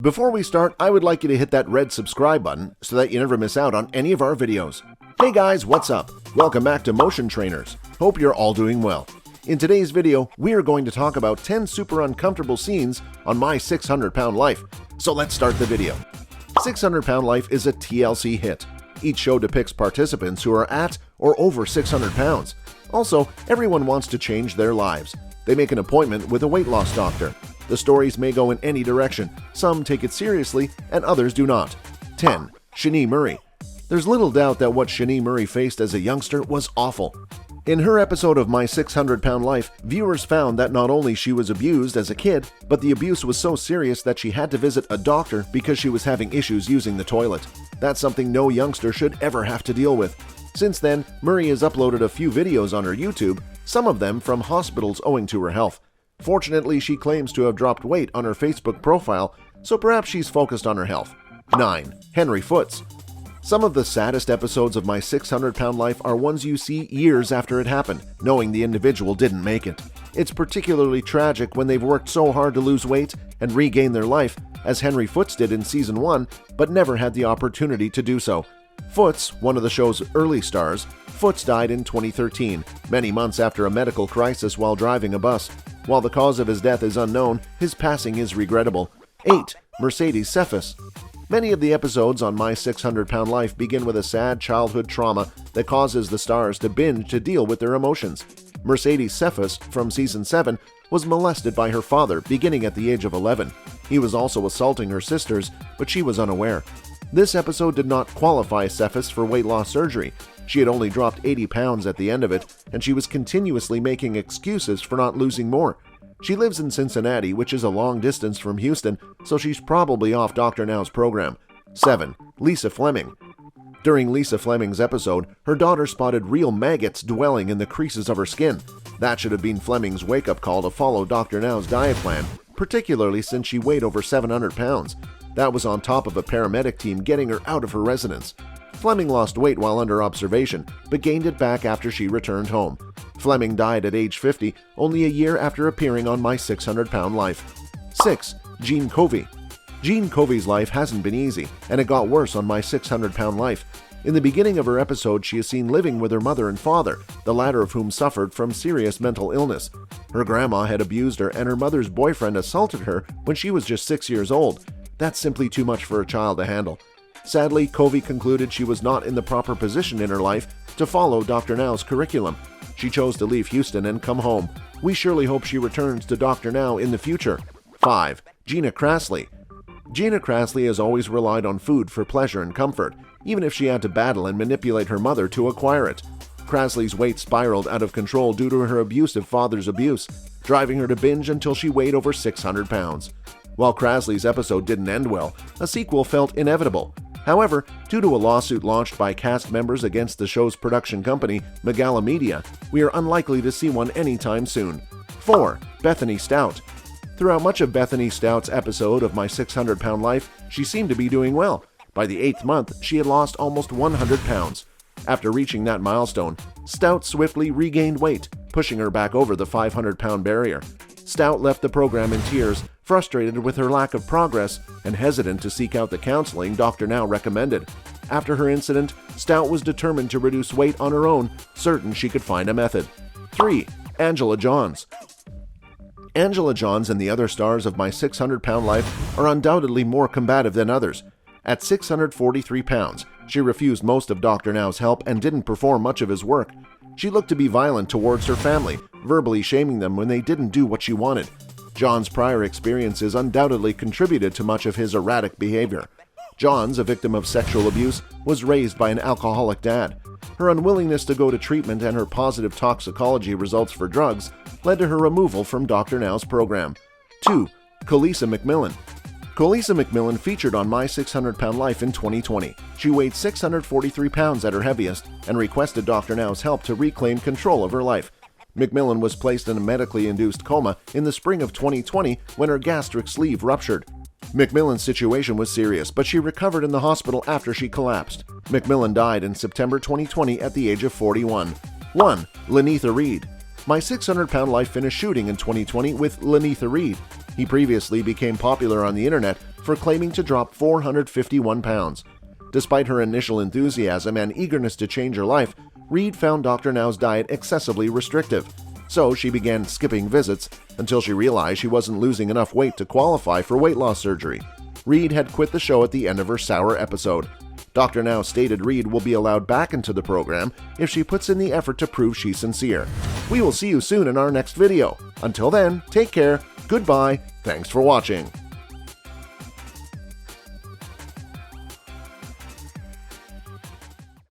Before we start, I would like you to hit that red subscribe button so that you never miss out on any of our videos. Hey guys, what's up? Welcome back to Motion Trainers. Hope you're all doing well. In today's video, we are going to talk about 10 super uncomfortable scenes on My 600 Pound Life. So let's start the video. 600 Pound Life is a TLC hit. Each show depicts participants who are at or over 600 pounds. Also, everyone wants to change their lives. They make an appointment with a weight loss doctor. The stories may go in any direction. Some take it seriously and others do not. 10. Shani Murray. There's little doubt that what Shani Murray faced as a youngster was awful. In her episode of My 600 Pound Life, viewers found that not only she was abused as a kid, but the abuse was so serious that she had to visit a doctor because she was having issues using the toilet. That's something no youngster should ever have to deal with. Since then, Murray has uploaded a few videos on her YouTube, some of them from hospitals owing to her health. Fortunately, she claims to have dropped weight on her Facebook profile, so perhaps she's focused on her health. 9. Henry Foots. Some of the saddest episodes of My 600 Pound Life are ones you see years after it happened, knowing the individual didn't make it. It's particularly tragic when they've worked so hard to lose weight and regain their life, as Henry Foots did in Season 1, but never had the opportunity to do so. Foots, one of the show's early stars, Foots died in 2013, many months after a medical crisis while driving a bus. While the cause of his death is unknown, his passing is regrettable. 8. Mercedes Cephas. Many of the episodes on My 600 Pound Life begin with a sad childhood trauma that causes the stars to binge to deal with their emotions. Mercedes Cephas, from Season 7, was molested by her father beginning at the age of 11. He was also assaulting her sisters, but she was unaware. This episode did not qualify Cephas for weight loss surgery. She had only dropped 80 pounds at the end of it, and she was continuously making excuses for not losing more. She lives in Cincinnati, which is a long distance from Houston, so she's probably off Dr. Now's program. 7. Lisa Fleming. During Lisa Fleming's episode, her daughter spotted real maggots dwelling in the creases of her skin. That should have been Fleming's wake-up call to follow Dr. Now's diet plan, particularly since she weighed over 700 pounds. That was on top of a paramedic team getting her out of her residence. Fleming lost weight while under observation, but gained it back after she returned home. Fleming died at age 50, only a year after appearing on My 600 Pound Life. 6. Gene Covey. Gene Covey's life hasn't been easy, and it got worse on My 600 Pound Life. In the beginning of her episode, she is seen living with her mother and father, the latter of whom suffered from serious mental illness. Her grandma had abused her, and her mother's boyfriend assaulted her when she was just 6 years old. That's simply too much for a child to handle. Sadly, Covey concluded she was not in the proper position in her life to follow Dr. Now's curriculum. She chose to leave Houston and come home. We surely hope she returns to Dr. Now in the future. 5. Gina Crassley. Gina Crassley has always relied on food for pleasure and comfort, even if she had to battle and manipulate her mother to acquire it. Crassley's weight spiraled out of control due to her abusive father's abuse, driving her to binge until she weighed over 600 pounds. While Crassley's episode didn't end well, a sequel felt inevitable. However, due to a lawsuit launched by cast members against the show's production company, Megala Media, we are unlikely to see one anytime soon. 4. Bethany Stout. Throughout much of Bethany Stout's episode of My 600 Pound Life, she seemed to be doing well. By the 8th month, she had lost almost 100 pounds. After reaching that milestone, Stout swiftly regained weight, pushing her back over the 500-pound barrier. Stout left the program in tears, frustrated with her lack of progress and hesitant to seek out the counseling Dr. Now recommended. After her incident, Stout was determined to reduce weight on her own, certain she could find a method. 3. Angela Johns. Angela Johns and the other stars of My 600 Pound Life are undoubtedly more combative than others. At 643 pounds, she refused most of Dr. Now's help and didn't perform much of his work. She looked to be violent towards her family, verbally shaming them when they didn't do what she wanted. John's prior experiences undoubtedly contributed to much of his erratic behavior. Johns, a victim of sexual abuse, was raised by an alcoholic dad. Her unwillingness to go to treatment and her positive toxicology results for drugs led to her removal from Dr. Now's program. 2. Colisa McMillan. Colisa McMillan featured on My 600 Pound Life in 2020. She weighed 643 pounds at her heaviest and requested Dr. Now's help to reclaim control of her life. McMillan was placed in a medically induced coma in the spring of 2020 when her gastric sleeve ruptured. McMillan's situation was serious, but she recovered in the hospital after she collapsed. McMillan died in September 2020 at the age of 41. 1. Lenitha Reed. My 600 Pound Life finished shooting in 2020 with Lenitha Reed. He previously became popular on the internet for claiming to drop 451 pounds. Despite her initial enthusiasm and eagerness to change her life, Reed found Dr. Now's diet excessively restrictive. So she began skipping visits until she realized she wasn't losing enough weight to qualify for weight loss surgery. Reed had quit the show at the end of her sour episode. Dr. Now stated Reed will be allowed back into the program if she puts in the effort to prove she's sincere. We will see you soon in our next video. Until then, take care, goodbye, thanks for watching.